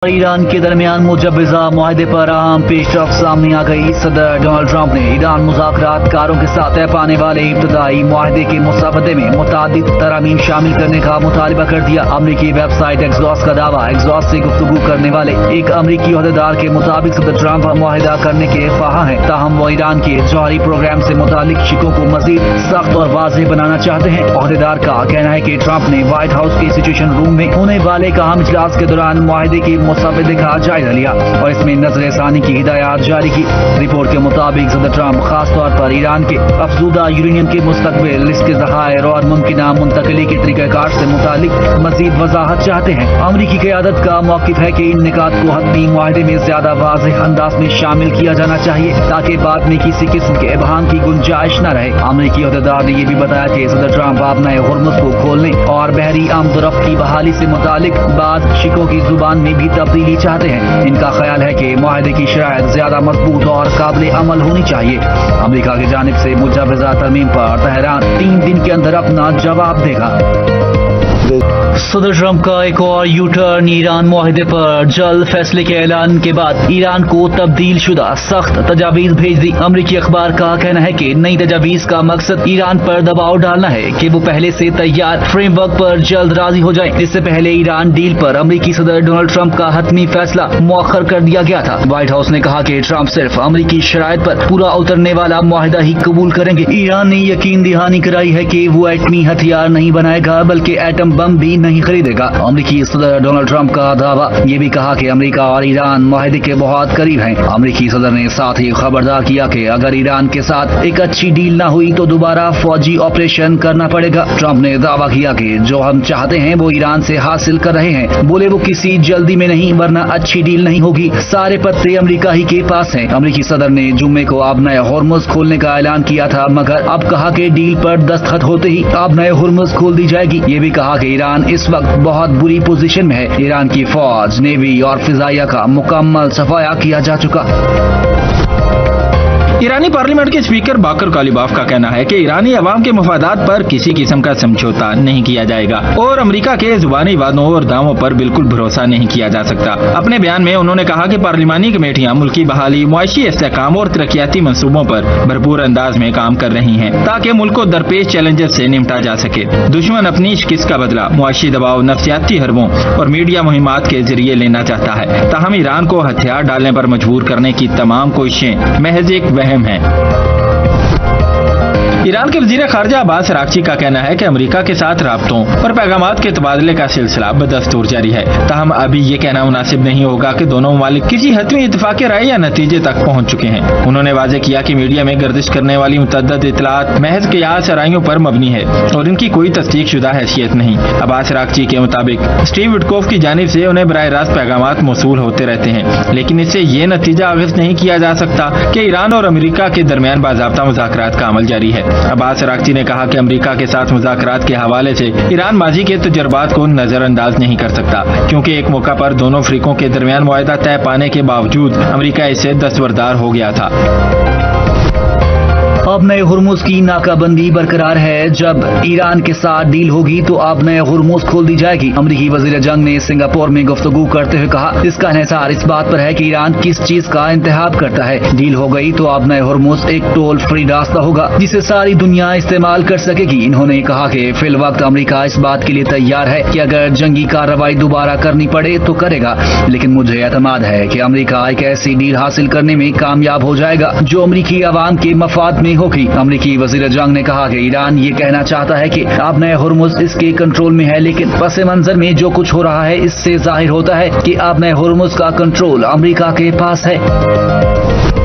Iran के दरमियान मुजव्वज़ा मुआहदे पर अहम पेशरफ्त सामने आ गई। सदर डोनाल्ड ट्रंप ने ईरान मुज़ाकरातकारों के साथ तय पाने वाले इब्तदाई मुआहदे के मुसवदे में मुतादिद तरामीम शामिल करने का मुतालबा कर दिया। अमरीकी वेबसाइट एक्सॉस का दावा। एक्सॉस से गुफ्तगू करने वाले एक अमरीकी ओहदेदार के मुताबिक सदर ट्रंप मुआहदा करने के ख्वाह हैं, ताहम वो ईरान के जौहरी प्रोग्राम से मुतालिक शिकों को मजीद सख्त और वाज़ेह बनाना चाहते हैं। ओहदेदार का कहना है कि ट्रंप ने व्हाइट हाउस के सिचुएशन रूम में होने वाले एक अहम इजलास के दौरान मुआहदे के मुसवदे का जायजा लिया और इसमें नजर सानी की हिदायत जारी की। रिपोर्ट के मुताबिक सदर ट्रंप खास तौर पर ईरान के अफजूदा यूरेनियम के मुस्तकबिल, इसके ज़खायर और मुमकिना मुंतकली के तरीक़ाकार से मुतालिक मजीद वजाहत चाहते हैं। अमरीकी क़यादत का मौक़िफ़ है कि इन निकात को हतमी मुआहदे में ज्यादा वाज़ेह अंदाज में शामिल किया जाना चाहिए ताकि बाद में किसी किस्म के इबहाम की गुंजाइश न रहे। अमरीकी ओहदेदार ने यह भी बताया कि सदर ट्रंप अपने हुर्मुज़ को खोलने और बहरी आमदोरफ्त की बहाली से मुतालिक बाद शिकों की जुबान में भी तब्दीली चाहते हैं। इनका ख्याल है कि मुआहदे की शराइत ज्यादा मजबूत और काबिल अमल होनी चाहिए। अमेरिका की जानिब से मुजव्वज़ा तरमीम पर तेहरान 3 दिन के अंदर अपना जवाब देगा। सदर ट्रंप का एक और यू टर्न। ईरान मुआहदे पर जल्द फैसले के ऐलान के बाद ईरान को तब्दील शुदा सख्त तजावीज भेज दी। अमरीकी अखबार का कहना है कि नई तजावीज का मकसद ईरान पर दबाव डालना है कि वो पहले से तैयार फ्रेमवर्क पर जल्द राजी हो जाए। इससे पहले ईरान डील पर अमरीकी सदर डोनाल्ड ट्रंप का हतमी फैसला मुअख्खर कर दिया गया था। व्हाइट हाउस ने कहा कि ट्रंप सिर्फ अमरीकी शराइत पर पूरा उतरने वाला मुआहदा ही कबूल करेंगे। ईरान ने यकीन दहानी कराई है कि वो एटमी हथियार नहीं बनाएगा बल्कि एटम बम भी नहीं खरीदेगा। अमरीकी सदर डोनाल्ड ट्रंप का दावा। ये भी कहा कि अमेरिका और ईरान मुआहदे के बहुत करीब हैं। अमरीकी सदर ने साथ ही खबरदार किया कि अगर ईरान के साथ एक अच्छी डील न हुई तो दोबारा फौजी ऑपरेशन करना पड़ेगा। ट्रंप ने दावा किया कि जो हम चाहते हैं वो ईरान से हासिल कर रहे हैं। बोले वो किसी जल्दी में नहीं, वरना अच्छी डील नहीं होगी। सारे पत्ते अमेरिका ही के पास हैं। अमरीकी सदर ने जुम्मे को अब नए हुर्मुज़ खोलने का ऐलान किया था, मगर अब कहा कि डील पर दस्तखत होते ही अब नए हुर्मुज़ खोल दी जाएगी। ये भी कहा कि ईरान इस वक्त बहुत बुरी पोजीशन में है। ईरान की फौज, नेवी और फिजाइया का मुकम्मल सफाया किया जा चुका। ईरानी पार्लियामेंट के स्पीकर बाकर कालिबाफ का कहना है कि ईरानी अवाम के मफादात पर किसी किस्म का समझौता नहीं किया जाएगा और अमेरिका के जुबानी वादों और दावों पर बिल्कुल भरोसा नहीं किया जा सकता। अपने बयान में उन्होंने कहा कि पार्लिमानी कमेटियां मुल्की बहाली, मुआशी इस्तेहकाम और तरक्याती मंसूबों पर भरपूर अंदाज में काम कर रही हैं ताकि मुल्क को दरपेश चैलेंजेस से निपटा जा सके। दुश्मन अपनी शिकस्त का बदला मुआशी दबाव, नफ्सियाती हरबों और मीडिया मुहिमात के जरिए लेना चाहता है। ताहम ईरान को हथियार डालने पर मजबूर करने की तमाम कोशिशें महज एक वहम है। ईरान के वजीर खारजा अब्बास अरागची का कहना है कि अमेरिका के साथ राब्तों और पैगामात के तबादले का सिलसिला बदस्तूर जारी है। ताहम अभी ये कहना मुनासिब नहीं होगा कि दोनों ममालिक किसी हतमी इत्तफाक़ी राय या नतीजे तक पहुँच चुके हैं। उन्होंने वाज़ेह किया कि मीडिया में गर्दिश करने वाली मुतअद्दिद इत्तलात महज क़ियास आराइयों पर मबनी है और इनकी कोई तस्दीक शुदा हैसियत नहीं। अब्बास अरागची के मुताबिक स्टीव विटकोफ की जानिब से उन्हें बराह रास्त पैगामात मौसूल होते रहते हैं, लेकिन इससे ये नतीजा आगाज़ नहीं किया जा सकता कि ईरान और अमेरिका के दरमियान बाज़ाब्ता मुज़ाकरात का अमल जारी है। अब्बास अरागची ने कहा कि अमेरिका के साथ मुज़ाकरात के हवाले से ईरान माजी के तजुर्बात को नजरअंदाज नहीं कर सकता, क्योंकि एक मौका पर दोनों फरीकों के दरमियान मुआहदा तय पाने के बावजूद अमेरिका इससे दस्तबरदार हो गया था। अब नए हुर्मुज़ की नाकाबंदी बरकरार है। जब ईरान के साथ डील होगी तो अब नए हुर्मुज़ खोल दी जाएगी। अमरीकी वज़ीर जंग ने सिंगापुर में गुफ्तगू करते हुए कहा, इसका इन्हिसार इस बात पर है कि ईरान किस चीज का इंतखाब करता है। डील हो गई तो अब नए हुर्मुज़ एक टोल फ्री रास्ता होगा जिसे सारी दुनिया इस्तेमाल कर सकेगी। इन्होंने कहा कि फिल वक्त अमरीका इस बात के लिए तैयार है कि अगर जंगी कार्रवाई दोबारा करनी पड़े तो करेगा, लेकिन मुझे एतमाद है कि अमरीका एक ऐसी डील हासिल करने में कामयाब हो जाएगा जो अमरीकी अवाम के मफाद में होगी। अमरीकी वज़ीर जंग ने कहा कि ईरान ये कहना चाहता है कि अब नए हुर्मुज़ इसके कंट्रोल में है, लेकिन पस मंजर में जो कुछ हो रहा है इससे जाहिर होता है कि अब नए हुर्मुज़ का कंट्रोल अमरीका के पास है।